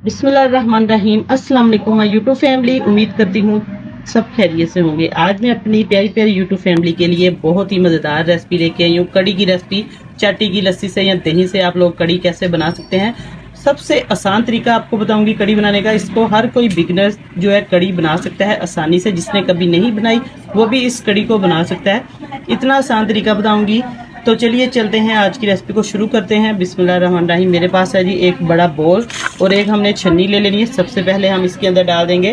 बिस्मिल्लाहिर्रहमानिर्रहीम। अस्सलाम वालेकुम माय यूट्यूब फैमिली। उम्मीद करती हूँ सब खैरियत से होंगे। आज मैं अपनी प्यारी प्यारी यूट्यूब फैमिली के लिए बहुत ही मज़ेदार रेसिपी लेके आई हूँ। कड़ी की रेसिपी। चाटी की लस्सी से या दही से आप लोग कड़ी कैसे बना सकते हैं। सबसे आसान तरीका आपको बताऊंगी कड़ी बनाने का। इसको हर कोई बिगनर जो है कड़ी बना सकता है आसानी से। जिसने कभी नहीं बनाई वो भी इस कड़ी को बना सकता है। इतना आसान तरीका बताऊंगी। तो चलिए चलते हैं, आज की रेसिपी को शुरू करते हैं। बिस्मिल्लाहिर्रहमानिर्रहीम। मेरे पास है जी एक बड़ा बोल और एक हमने छन्नी ले लेनी है। सबसे पहले हम इसके अंदर डाल देंगे,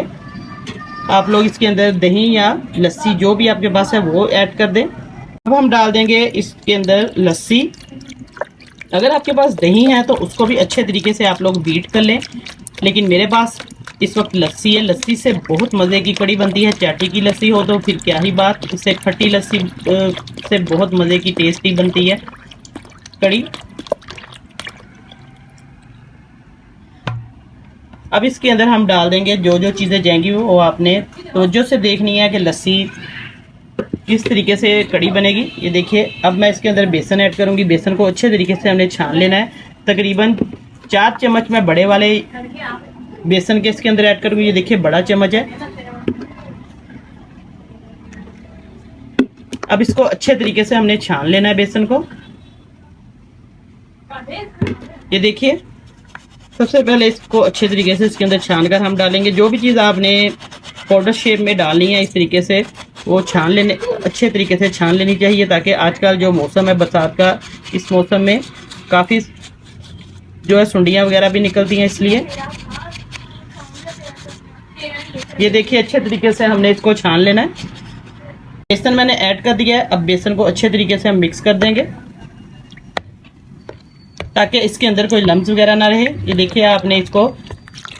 आप लोग इसके अंदर दही या लस्सी जो भी आपके पास है वो ऐड कर दें। अब हम डाल देंगे इसके अंदर लस्सी। अगर आपके पास दही है तो उसको भी अच्छे तरीके से आप लोग बीट कर लें, लेकिन मेरे पास इस वक्त लस्सी है। लस्सी से बहुत मज़े की कड़ी बनती है। चाटी की लस्सी हो तो फिर क्या ही बात, इससे खट्टी लस्सी से बहुत मज़े की टेस्टी बनती है कड़ी। अब इसके अंदर हम डाल देंगे जो जो चीज़ें जाएंगी वो आपने तवज्जो से देखनी है कि लस्सी किस तरीके से कड़ी बनेगी। ये देखिए, अब मैं इसके अंदर बेसन ऐड करूंगी। बेसन को अच्छे तरीके से हमने छान लेना है। तकरीबन 4 चम्मच मैं बड़े वाले बेसन के इसके अंदर ऐड करूंगी। ये देखिए बड़ा चम्मच है। अब इसको अच्छे तरीके से हमने छान लेना है बेसन को। ये देखिए, सबसे पहले इसको अच्छे तरीके से इसके अंदर छान कर हम डालेंगे। जो भी चीज़ आपने पाउडर शेप में डालनी है इस तरीके से वो छान लेने, अच्छे तरीके से छान लेनी चाहिए, ताकि आजकल जो मौसम है बरसात का, इस मौसम में काफ़ी जो है सुंडियाँ वगैरह भी निकलती हैं, इसलिए ये देखिए अच्छे तरीके से हमने इसको छान लेना है। बेसन मैंने ऐड कर दिया है। अब बेसन को अच्छे तरीके से हम मिक्स कर देंगे ताकि इसके अंदर कोई लम्स वगैरह ना रहे। ये देखिए, आपने इसको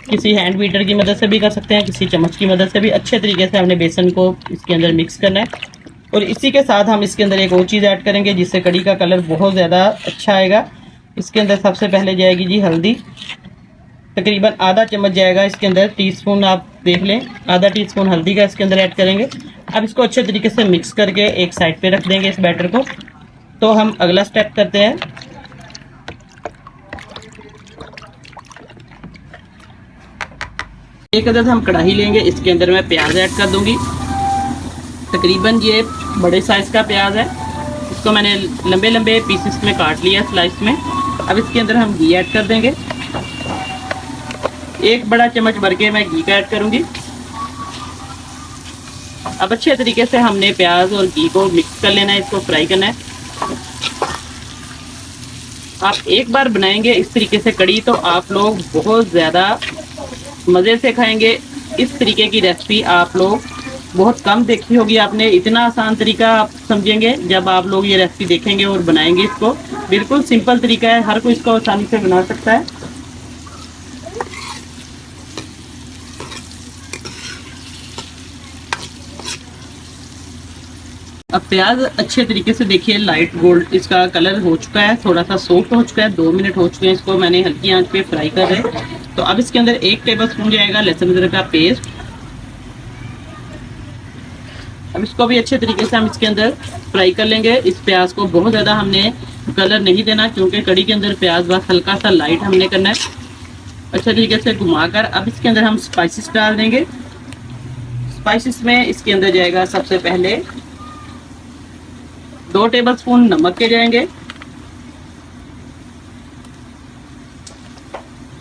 किसी हैंड बीटर की मदद से भी कर सकते हैं, किसी चम्मच की मदद से भी। अच्छे तरीके से हमने बेसन को इसके अंदर मिक्स करना है। और इसी के साथ हम इसके अंदर एक और चीज़ ऐड करेंगे जिससे कड़ी का कलर बहुत ज़्यादा अच्छा आएगा। इसके अंदर सबसे पहले जाएगी जी हल्दी। तकरीबन आधा चम्मच जाएगा इसके अंदर, टीस्पून आप देख लें, आधा टीस्पून हल्दी का इसके अंदर ऐड करेंगे। अब इसको अच्छे तरीके से मिक्स करके एक साइड पे रख देंगे इस बैटर को। तो हम अगला स्टेप करते हैं। एक अदद हम कढ़ाई लेंगे, इसके अंदर मैं प्याज ऐड कर दूंगी। तकरीबन ये बड़े साइज़ का प्याज है। इसको मैंने लंबे लंबे पीसेस में काट लिया स्लाइस में। अब इसके अंदर हम घी ऐड कर देंगे। एक बड़ा चम्मच भर के मैं घी का ऐड करूंगी। अब अच्छे तरीके से हमने प्याज और घी को मिक्स कर लेना है, इसको फ्राई करना है। आप एक बार बनाएंगे इस तरीके से कड़ी तो आप लोग बहुत ज़्यादा मज़े से खाएंगे। इस तरीके की रेसिपी आप लोग बहुत कम देखी होगी आपने। इतना आसान तरीका आप समझेंगे जब आप लोग ये रेसिपी देखेंगे और बनाएंगे इसको। बिल्कुल सिंपल तरीका है, हर कोई इसको आसानी से बना सकता है। अब प्याज अच्छे तरीके से देखिए लाइट गोल्ड इसका कलर हो चुका है, थोड़ा सा सॉफ्ट हो चुका है। 2 मिनट हो चुके हैं, इसको मैंने हल्की आंच पे फ्राई कर रहे हैं। तो अब इसके अंदर 1 टेबलस्पून जाएगा लहसुन अदरक का पेस्ट। अब इसको भी अच्छे तरीके से हम इसके अंदर फ्राई कर लेंगे। इस प्याज को बहुत ज़्यादा हमने कलर नहीं देना, क्योंकि कड़ी के अंदर प्याज बस हल्का सा लाइट हमने करना है। अच्छे तरीके से घुमाकर अब इसके अंदर हम स्पाइसेस डाल देंगे। स्पाइसेस में इसके अंदर जाएगा सबसे पहले 2 टेबलस्पून नमक के जाएंगे।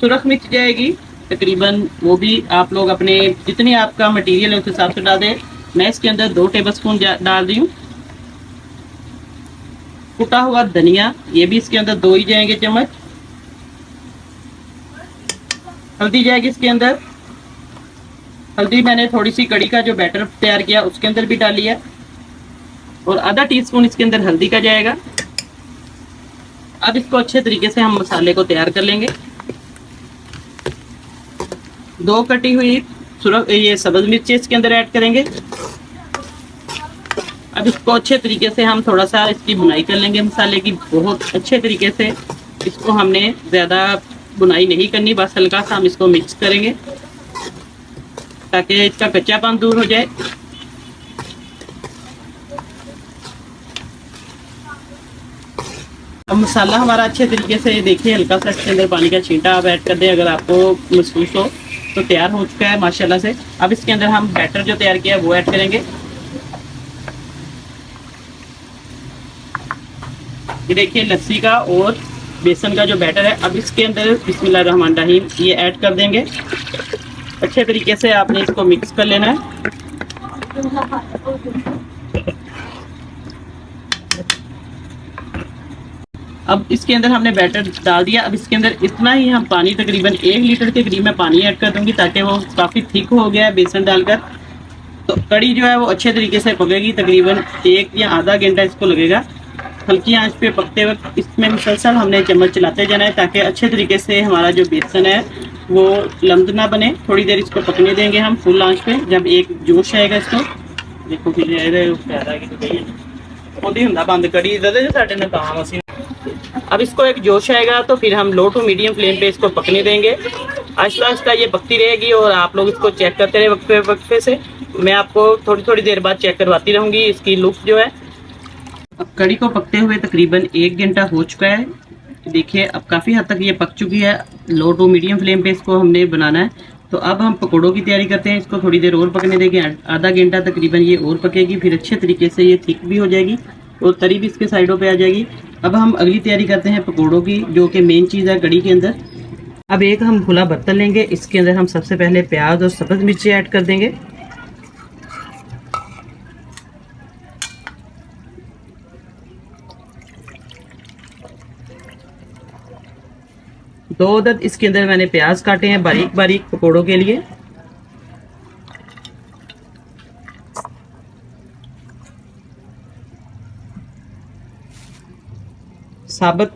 सुरख मिर्च जाएगी तकरीबन, वो भी आप लोग अपने जितनी आपका मटेरियल है उस हिसाब से डाल दें। मैं इसके अंदर 2 टेबलस्पून डाल दी हूँ। कुटा हुआ धनिया, ये भी इसके अंदर 2 ही जाएंगे चम्मच। हल्दी जाएगी इसके अंदर। हल्दी मैंने थोड़ी सी कड़ी का जो बैटर तैयार किया उसके अंदर भी डाली है, और आधा टीस्पून इसके अंदर हल्दी का जाएगा। अब इसको अच्छे तरीके से हम मसाले को तैयार कर लेंगे। 2 कटी हुई ये सब्ज मिर्ची इसके अंदर ऐड करेंगे। अब इसको अच्छे तरीके से हम थोड़ा सा इसकी बुनाई कर लेंगे मसाले की। बहुत अच्छे तरीके से इसको हमने ज़्यादा बुनाई नहीं करनी, बस हल्का सा हम इसको मिक्स करेंगे ताकि इसका कच्चापन दूर हो जाए। अब मसाला हमारा अच्छे तरीके से देखिए, हल्का सा इसके अंदर पानी का छींटा आप ऐड कर दें अगर आपको महसूस हो तो। तैयार हो चुका है माशाल्लाह से। अब इसके अंदर हम बैटर जो तैयार किया है वो ऐड करेंगे। ये देखिए लस्सी का और बेसन का जो बैटर है, अब इसके अंदर बिस्मिल्लाहिर्रहमानिर्रहीम ये ऐड कर देंगे। अच्छे तरीके से आपने इसको मिक्स कर लेना है। अब इसके अंदर हमने बैटर डाल दिया। अब इसके अंदर इतना ही हम पानी, तकरीबन 1 लीटर के करीब मैं पानी ऐड कर दूंगी, ताकि वो काफ़ी थिक हो गया है बेसन डालकर। तो कड़ी जो है वो अच्छे तरीके से पकेगी, तकरीबन 1 या आधा घंटा इसको लगेगा। हल्की आंच पे पकते वक्त इसमें मुसलसल हमने चम्मच चलाते जाना है, ताकि अच्छे तरीके से हमारा जो बेसन है वो लम्ब ना बने। थोड़ी देर इसको पकने देंगे हम फुल आंच पे। जब एक जोश आएगा इसको देखो बंद कड़ी साढ़े ने काम असी। अब इसको एक जोश आएगा तो फिर हम लो टू मीडियम फ्लेम पे इसको पकने देंगे। आहिस्ता आहिस्ता ये पकती रहेगी और आप लोग इसको चेक करते रहे वक्फे से। मैं आपको थोड़ी थोड़ी देर बाद चेक करवाती रहूँगी इसकी लुक जो है। अब कड़ी को पकते हुए तकरीबन 1 घंटा हो चुका है। देखिए अब काफ़ी हद तक ये पक चुकी है। लो टू मीडियम फ्लेम पे इसको हमने बनाना है। तो अब हम पकौड़ों की तैयारी करते हैं। इसको थोड़ी देर और पकने देंगे, आधा घंटा तकरीबन ये और पकेगी, फिर अच्छे तरीके से ये थिक भी हो जाएगी और तरी भी इसके साइडों पे आ जाएगी। अब हम अगली तैयारी करते हैं पकौड़ों की, जो कि मेन चीज़ है कड़ी के अंदर। अब एक हम खुला बर्तन लेंगे, इसके अंदर हम सबसे पहले प्याज और सब्ज़ मिर्ची ऐड कर देंगे। दो अदद इसके अंदर मैंने प्याज काटे हैं बारीक बारीक पकौड़ों के लिए। साबुत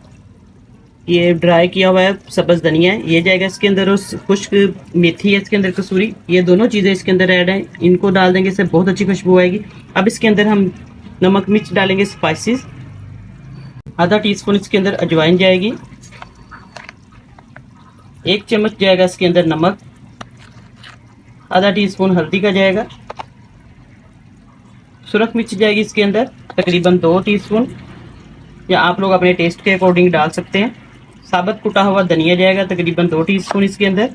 ये ड्राई किया हुआ है सब्ज़ धनिया है, ये जाएगा इसके अंदर। और खुश्क मेथी है इसके अंदर, कसूरी, ये दोनों चीज़ें इसके अंदर ऐड हैं। इनको डाल देंगे, इससे बहुत अच्छी खुशबू आएगी। अब इसके अंदर हम नमक मिर्च डालेंगे, स्पाइसेस। आधा टीस्पून इसके अंदर अजवाइन जाएगी, 1 चम्मच जाएगा इसके अंदर नमक, आधा टीस्पून हल्दी का जाएगा, सुरख मिर्च जाएगी इसके अंदर तकरीबन 2 टीस्पून, या आप लोग अपने टेस्ट के अकॉर्डिंग डाल सकते हैं। साबुत कुटा हुआ धनिया जाएगा तकरीबन 2 टीस्पून इसके अंदर।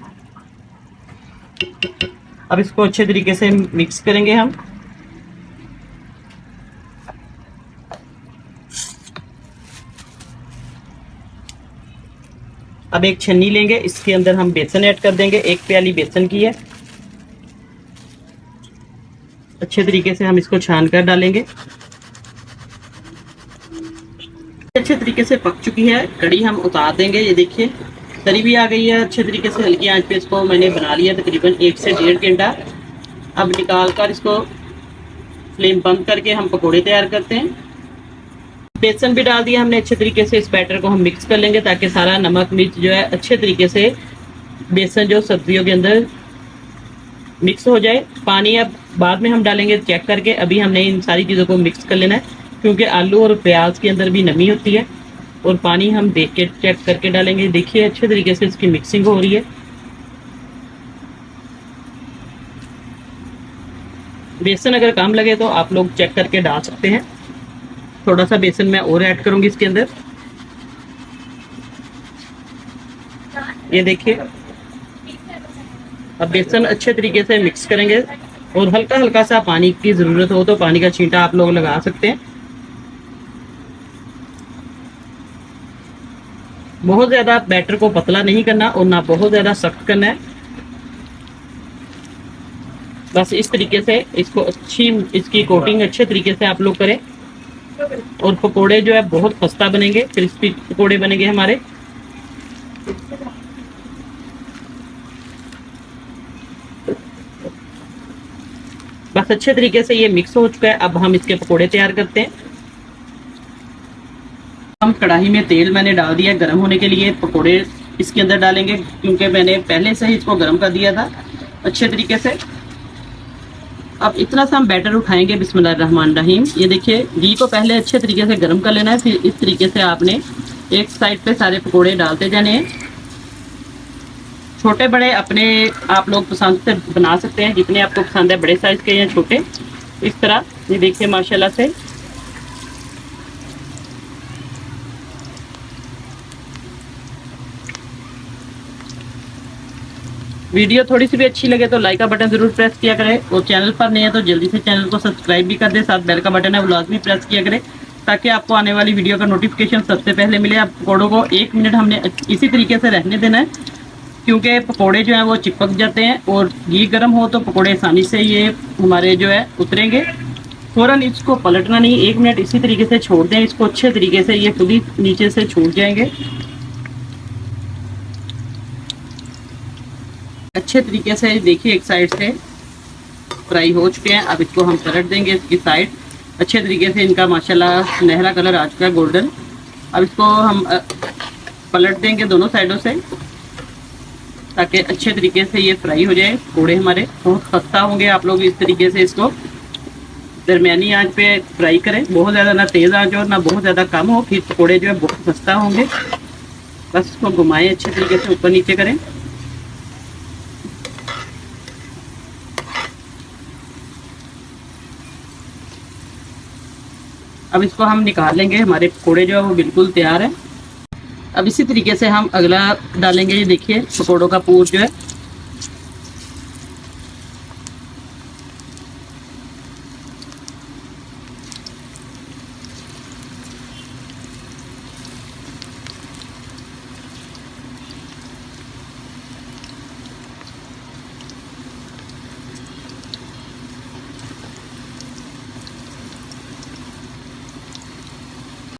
अब इसको अच्छे तरीके से मिक्स करेंगे हम। अब एक छन्नी लेंगे, इसके अंदर हम बेसन ऐड कर देंगे। 1 प्याली बेसन की है, अच्छे तरीके से हम इसको छान कर डालेंगे। अच्छे तरीके से पक चुकी है कड़ी, हम उतार देंगे। ये देखिए तरी भी आ गई है अच्छे तरीके से। हल्की आंच पे इसको मैंने बना लिया तकरीबन 1 से 1.5 घंटा। अब निकाल कर इसको फ्लेम बंद करके हम पकोड़े तैयार करते हैं। बेसन भी डाल दिया हमने अच्छे तरीके से। इस बैटर को हम मिक्स कर लेंगे, ताकि सारा नमक मिर्च जो है अच्छे तरीके से बेसन जो सब्जियों के अंदर मिक्स हो जाए। पानी अब बाद में हम डालेंगे चेक करके, अभी हमने इन सारी चीज़ों को मिक्स कर लेना है, क्योंकि आलू और प्याज के अंदर भी नमी होती है। और पानी हम देख के चेक करके डालेंगे। देखिए अच्छे तरीके से इसकी मिक्सिंग हो रही है। बेसन अगर कम लगे तो आप लोग चेक करके डाल सकते हैं। थोड़ा सा बेसन मैं और ऐड करूंगी इसके अंदर। ये देखिए अब बेसन अच्छे तरीके से मिक्स करेंगे, और हल्का हल्का सा पानी की ज़रूरत हो तो पानी का छींटा आप लोग लगा सकते हैं। बहुत ज़्यादा बैटर को पतला नहीं करना और ना बहुत ज़्यादा सख्त करना है। बस इस तरीके से इसको अच्छी इसकी कोटिंग अच्छे तरीके से आप लोग करें, और पकोड़े जो है बहुत खस्ता बनेंगे, क्रिस्पी पकोड़े बनेंगे हमारे। बस अच्छे तरीके से ये मिक्स हो चुका है। अब हम इसके पकोड़े तैयार करते हैं। हम कढ़ाई में तेल मैंने डाल दिया गर्म होने के लिए। पकोड़े इसके अंदर डालेंगे, क्योंकि मैंने पहले से ही इसको गर्म कर दिया था अच्छे तरीके से। अब इतना सा हम बैटर उठाएंगे बिस्मिल्लाहिर्रहमानिर्रहीम। ये देखिए घी को पहले अच्छे तरीके से गर्म कर लेना है, फिर इस तरीके से आपने एक साइड पे सारे पकोड़े डालते जाने हैं। छोटे बड़े अपने आप लोग पसंद से बना सकते हैं, जितने आपको पसंद है, बड़े साइज़ के या छोटे। इस तरह ये देखिए माशाल्लाह से वीडियो थोड़ी सी भी अच्छी लगे तो लाइक का बटन जरूर प्रेस किया करें, और चैनल पर नहीं है तो जल्दी से चैनल को सब्सक्राइब भी कर दें, साथ बेल का बटन है वो लाजमी प्रेस किया करें ताकि आपको आने वाली वीडियो का नोटिफिकेशन सबसे पहले मिले। अब पकौड़ों को 1 मिनट हमने इसी तरीके से रहने देना है, क्योंकि पकौड़े जो हैं वो चिपक जाते हैं, और घी गर्म हो तो पकौड़े आसानी से ये हमारे जो है उतरेंगे। फ़ौरन इसको पलटना नहीं, 1 मिनट इसी तरीके से छोड़ दें इसको अच्छे तरीके से, ये खुद ही नीचे से छूट जाएंगे। अच्छे तरीके से देखिए एक साइड से फ्राई हो चुके हैं। अब इसको हम पलट देंगे इसकी साइड, अच्छे तरीके से इनका माशाल्लाह सुनहरा कलर आ चुका है गोल्डन। अब इसको हम पलट देंगे दोनों साइडों से ताकि अच्छे तरीके से ये फ्राई हो जाए। पकौड़े हमारे बहुत खस्ता होंगे, आप लोग इस तरीके से इसको दरमियानी आंच पे फ्राई करें, बहुत ज़्यादा ना तेज़ आंच हो ना बहुत ज़्यादा कम हो, फिर पकौड़े जो है बहुत खस्ता होंगे। बस इसको घुमाएं अच्छे तरीके से, ऊपर नीचे करें। अब इसको हम निकाल लेंगे, हमारे पकौड़े जो है वो बिल्कुल तैयार है। अब इसी तरीके से हम अगला डालेंगे, ये देखिए पकौड़ों का पूर जो है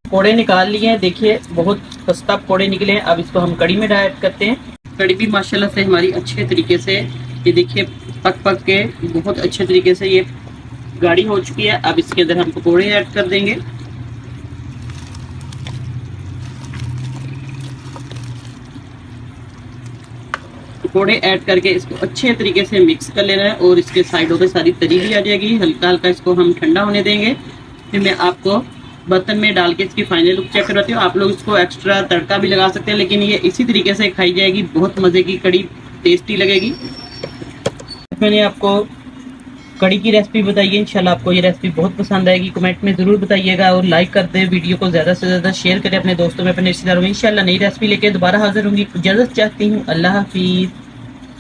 पकौड़े निकाल लिए हैं, देखिए बहुत सस्ता पकौड़े निकले हैं। अब इसको हम कड़ी में ऐड करते हैं। कड़ी भी माशाल्लाह से हमारी अच्छे तरीके से ये देखिए पक पक के बहुत अच्छे तरीके से ये गाढ़ी हो चुकी है। अब इसके अंदर हम पकौड़े ऐड कर देंगे। पकौड़े ऐड करके इसको अच्छे तरीके से मिक्स कर लेना है, और इसके साइडों पे सारी तरी भी आ जाएगी। हल्का हल्का इसको हम ठंडा होने देंगे, फिर मैं आपको बर्तन में डाल के इसकी फाइनल लुक चेक करवाती हूँ। आप लोग इसको एक्स्ट्रा तड़का भी लगा सकते हैं, लेकिन ये इसी तरीके से खाई जाएगी, बहुत मज़े की कड़ी टेस्टी लगेगी। मैंने आपको कड़ी की रेसिपी बताई है, इंशाल्लाह आपको ये रेसिपी बहुत पसंद आएगी। कमेंट में ज़रूर बताइएगा और लाइक कर दें, वीडियो को ज़्यादा से ज़्यादा शेयर करें अपने दोस्तों में, अपने रिश्तेदारों में। इंशाल्लाह नई रेसिपी लेके दोबारा हाजिर होंगी। इजाज़त चाहती हूँ, अल्लाह हाफिज़।